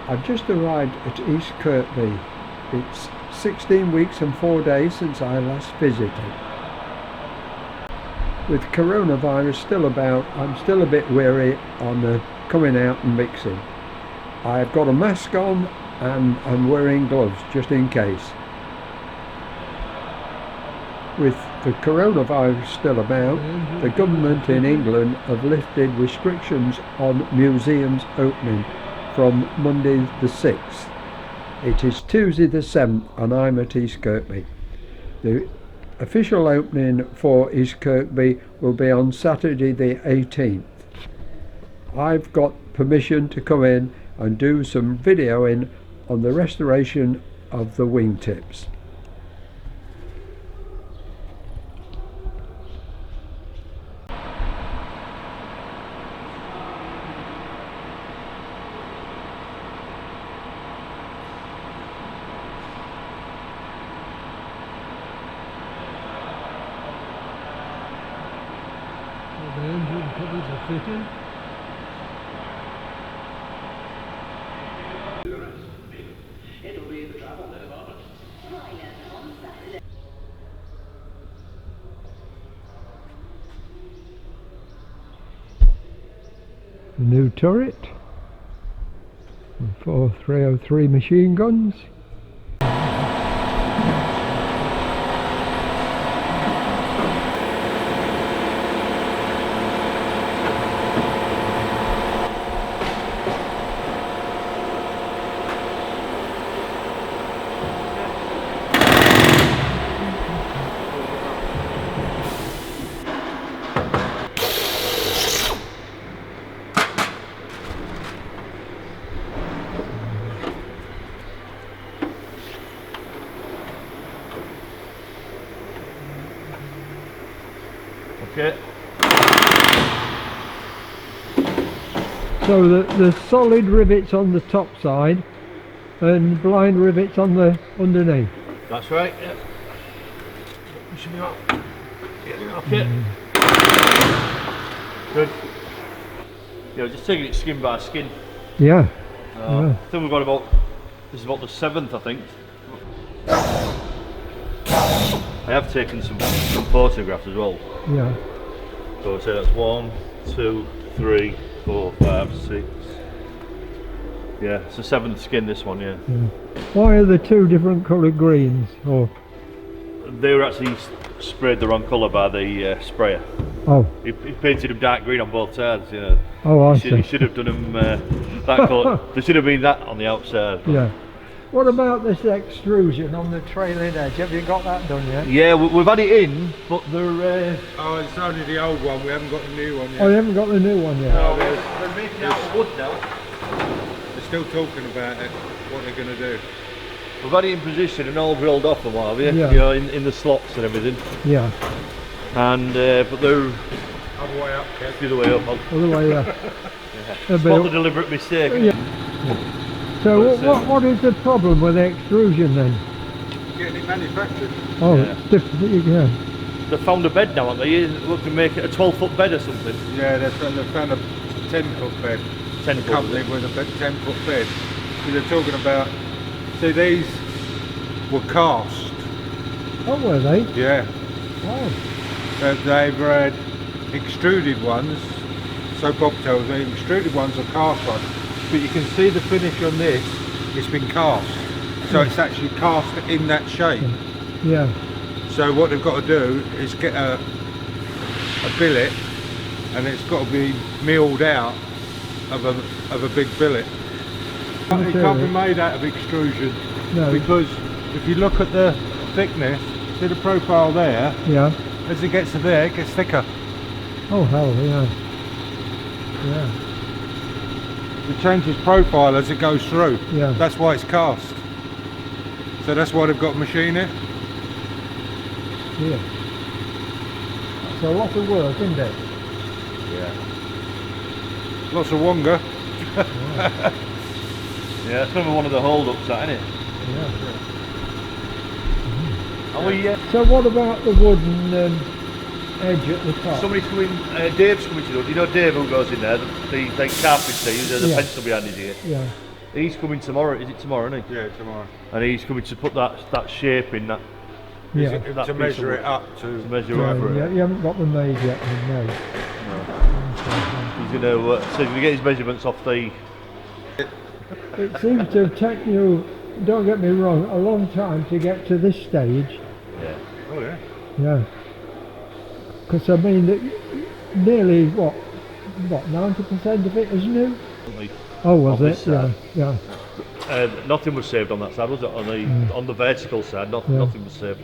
I've just arrived at East Kirkby. It's 16 weeks and 4 days since I last visited. With coronavirus still about, I'm still a bit wary on coming out and mixing. I've got a mask on and I'm wearing gloves just in case. With the coronavirus still about, the government in England have lifted restrictions on museums opening from Monday the 6th. It is Tuesday the 7th and I'm at East Kirkby. The official opening for East Kirkby will be on Saturday the 18th. I've got permission to come in and do some videoing on the restoration of the wingtips. The engine covers are fitted. It'll be the travel in a moment. The new turret, 4 303 machine guns. Okay. So the solid rivets on the top side and blind rivets on the underneath. That's right, yeah. You should be right. Yeah, okay. Good. Yeah, just taking it skin by skin. Yeah. I think we've got about, this is about the 7th, I think. I have taken some photographs as well. Yeah. So I'd say that's 1, 2, 3, 4, 5, 6. Yeah, it's the 7th skin, this one, yeah. Why are there two different coloured greens? Or they were actually sprayed the wrong colour by the sprayer. oh, He painted them dark green on both sides, you know. oh, I He see. should have done them that colour. There should have been that on the outside. Yeah. What about this extrusion on the trailing edge? Have you got that done yet? Yeah, we've had it in, but they're... Oh, it's only the old one, we haven't got the new one yet. Oh, you haven't got the new one yet? No, they're making it out of wood now. They're still talking about it, what they're going to do. We've had it in position and all drilled off and what have you, Yeah. you know, in the slots and everything. Yeah. And, but they're Other way up, Kev. the other way up. Other way there. It's not a deliberate mistake. Yeah. So what is the problem with the extrusion then? Getting it manufactured. Oh, Yeah. it's different, yeah. They've found a bed now, haven't they? Look, to make it a 12-foot bed or something. Yeah, they've found a 10-foot bed. 10 A foot. company with a 10-foot bed. So they're talking about, see these were cast. Oh, were they? Yeah. Oh. They've had extruded ones, so Bob tells me, extruded ones are cast ones. But you can see the finish on this, it's been cast. So it's actually cast in that shape. Yeah. So what they've got to do is get a billet, and it's got to be milled out of a big billet. It can't be made out of extrusion. No. Because if you look at the thickness, see the profile there, Yeah. as it gets to there, it gets thicker. Oh, hell, yeah. Yeah. It changes profile as it goes through. Yeah. That's why it's cast. So that's why they've got to machine it. Yeah. It's a lot of work, isn't it? Yeah. Lots of wonga. Yeah, it's going to be one of the hold-ups, that, isn't it? Yeah. And we, So what about the wooden edge at the top? somebody's coming, Dave's coming to do it. You know Dave who goes in there, the carpenter, he has a Yeah. pencil behind his ear. Yeah. he's coming tomorrow. Is it tomorrow, isn't he? Yeah, tomorrow. And he's coming to put that shape in that. Yeah. that To piece measure of it up to measure Yeah, over it. you haven't got them made yet, no. He's going to so he's going to get his measurements off the. It seems to have taken you, don't get me wrong, a long time to get to this stage. Yeah. Oh yeah. Yeah. Because I mean, nearly what 90% of it is new. Oh, was On it? this side. Yeah. Nothing was saved on that side, was it? On the vertical side, nothing was saved.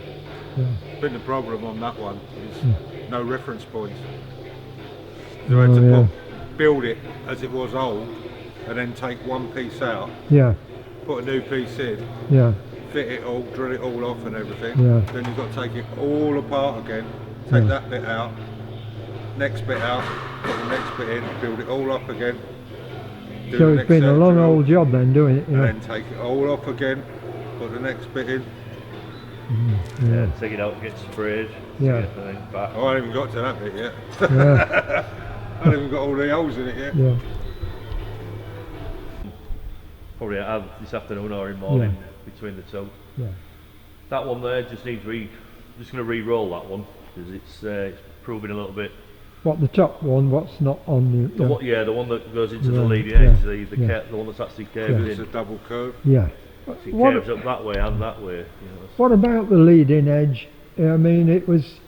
Been the problem on that one is no reference points. Oh, So I had to yeah. build it as it was old, and then take one piece out, Yeah. put a new piece in, Yeah. fit it all, drill it all off and everything. Yeah. Then you've got to take it all apart again, take that bit out, next bit out, put the next bit in, build it all up again. Do So the it's next been set a of long drill, old job then doing it. and Yeah. then take it all off again, put the next bit in. Yeah, take it out, get sprayed. Yeah. Get the thing back. Oh, I haven't even got to that bit yet. Yeah. I haven't even got all the holes in it yet. Yeah. Probably have this afternoon or in morning between the two. Yeah. That one there just needs just going to re-roll that one because it's proving a little bit. What, the top one? What's not on the? The one that goes into the Yeah, leading yeah, edge, the yeah. the one that's actually curved It's a in. double curve. Yeah. It What, curves up that way and that way. You know. what about the leading edge? I mean, it was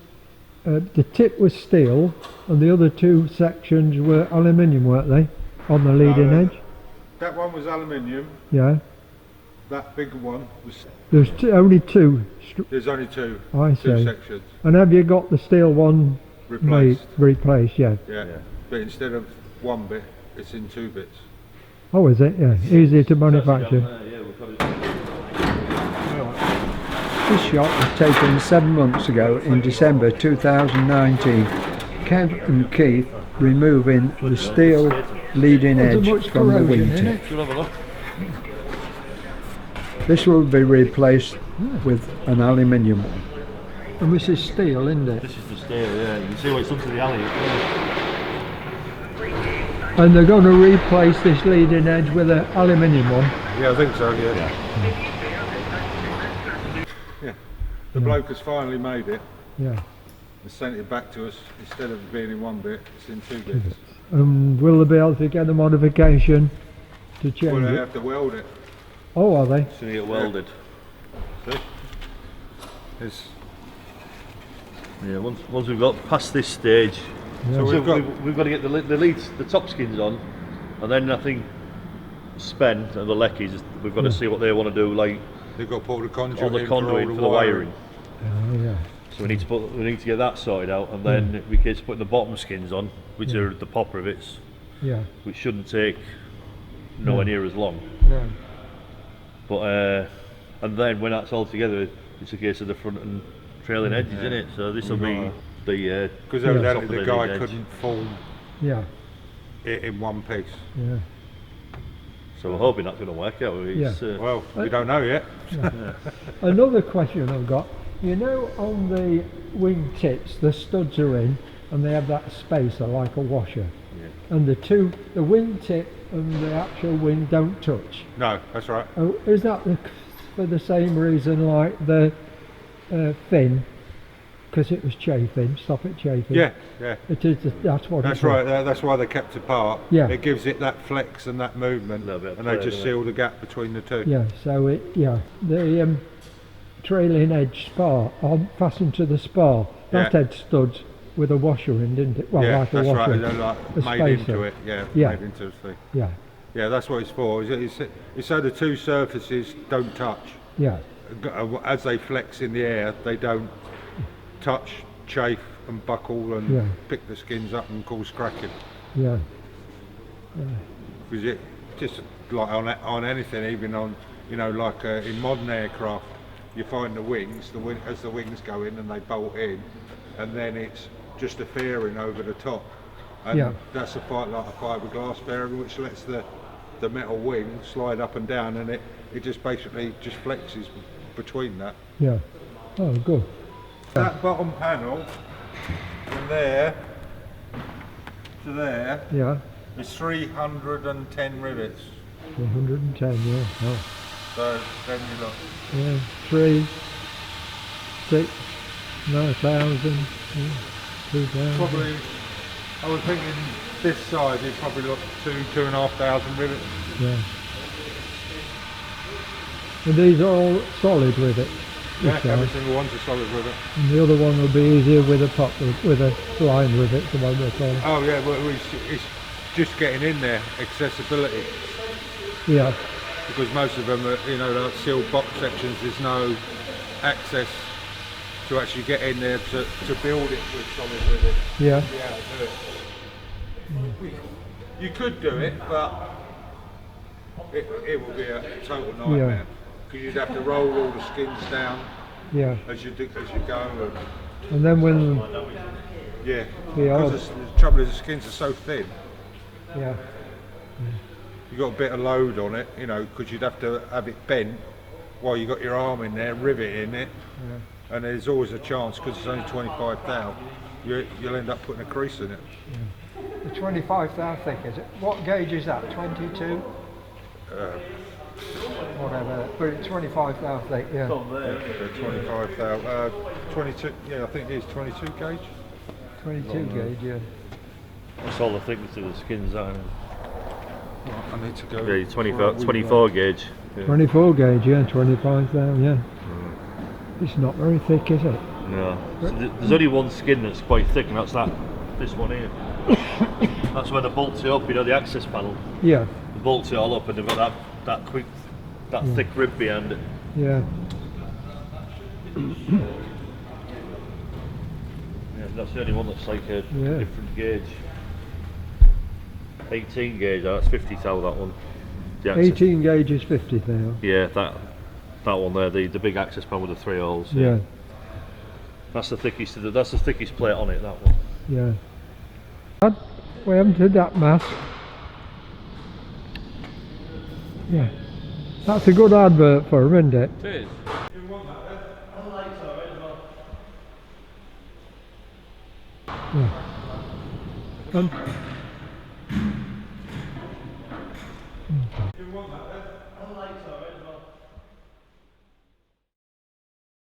the tip was steel, and the other two sections were aluminium, weren't they? On the leading No, edge. That one was aluminium. Yeah. That big one was. There's only two. There's only two. I Two see. sections And have you got the steel one replaced. replaced? Yeah. Yeah. But instead of one bit, it's in two bits. Oh, is it? Yeah. Easy to manufacture. Yeah, we've got it. This shot was taken 7 months ago in December 2019. Kev and Keith removing the steel leading edge from the wingtip. Should have a look. This will be replaced with an aluminium one. And this is steel, isn't it? This is the steel, yeah. You can see what it's done to the alley. And they're going to replace this leading edge with an aluminium one. Yeah, I think so. Yeah. The bloke has finally made it Yeah. and sent it back to us. Instead of being in one bit, it's in two bits. Will they be able to get a modification to change Well, they it? have to weld it. Oh, are they? So you get welded. See? It's, Yeah, once we've got past this stage, Yeah. So so we've got. we've got to get the top skins on, and then I think Spen and the Leckies, we've got to see what they want to do, like They've got to put the conduit on the in conduit all for the wiring. Oh, yeah. So we need to get that sorted out, and then we can put the bottom skins on, which are the popper bits, Yeah. which shouldn't take nowhere near as long. No. But and then when that's all together, it's a case of the front and trailing edges, isn't it? So this will be the Because top evidently of the the guy leading edge. couldn't form Yeah. it in one piece. Yeah. So we're hoping that's going to work out. It's, Well, we don't know yet. Another question I've got. You know, on the wing tips, the studs are in, and they have that spacer like a washer. Yeah. And the wing tip and the actual wing don't touch. No, that's right. Oh, is that for the same reason like the fin? Because it was chafing. Stop it chafing. Yeah, yeah. It is. That's what. That's it is. right. That's why they're kept apart. Yeah. It gives it that flex and that movement, Little bit of and they play, just doesn't it? seal the gap between the two. Yeah. So the trailing edge spar fastened to the spar. That Yeah. had studs with a washer in, didn't it? Well, Yeah, like a that's washer. right. They're like A made into spacer. it. Yeah, Yeah. made into the thing. Yeah. Yeah, that's what it's for. It's so the two surfaces don't touch. Yeah. As they flex in the air, they don't touch, chafe, and buckle and Yeah. pick the skins up and cause cracking. Yeah. Because it just like on anything, even on like in modern aircraft, you find the wings, as the wings go in and they bolt in, and then it's just a fairing over the top, and Yeah. that's like a fiberglass fairing which lets the metal wing slide up and down, and it just basically just flexes between that. Yeah. Oh, good. That bottom panel from there to there Yeah. is 310 rivets. 310, yeah. Oh. So then you look. Yeah, 3, 6, 9,000, yeah, 2,000. Probably, I was thinking this side is probably look 2,500 rivets. Yeah. And these are all solid with it. Yeah, this every side. single one's a solid rivet. And the other one will be easier with a pop, with a line with it, the one they call it. Oh yeah, well it's just getting in there, accessibility. Yeah, Because most of them are, you know, like sealed box sections, there's no access to actually get in there to build it with solid rivet. yeah, Be able to do it. You could do it, but it would be a total nightmare. Because you'd have to roll all the skins down yeah. as you go. And then when, Yeah, Yeah, because the trouble is the skins are so thin. yeah, You got a bit of load on it, you know, because you'd have to have it bent while you got your arm in there, rivet in it, and there's always a chance because it's only 25 thou. You'll end up putting a crease in it. the 25 thou thick, is it? What gauge is that? 22? Whatever, but it's 25 thou thick, yeah. 25 thou, 22. Yeah, I think it is 22 gauge. 22 gauge, yeah. That's all the thickness of the skins are. Right, I need to go. Yeah, 24 gauge. Yeah. 24 gauge, yeah, 25 thou, yeah. It's not very thick, is it? No. So there's only one skin that's quite thick, and that's this one here. That's where they bolt it up, you know, the access panel. Yeah, They bolt it all up, and they've got that thick rib behind it. yeah. Yeah, that's the only one that's like a different gauge. 18 gauge, that's 50 thou, that one. The access- 18 gauge is 50 thou. Yeah, that one there, the big access panel with the 3 holes. Yeah, That's the thickest. That's the thickest plate on it. That one. yeah. We haven't had that mask. Yeah. That's a good advert for him, isn't it? It is. Yeah. And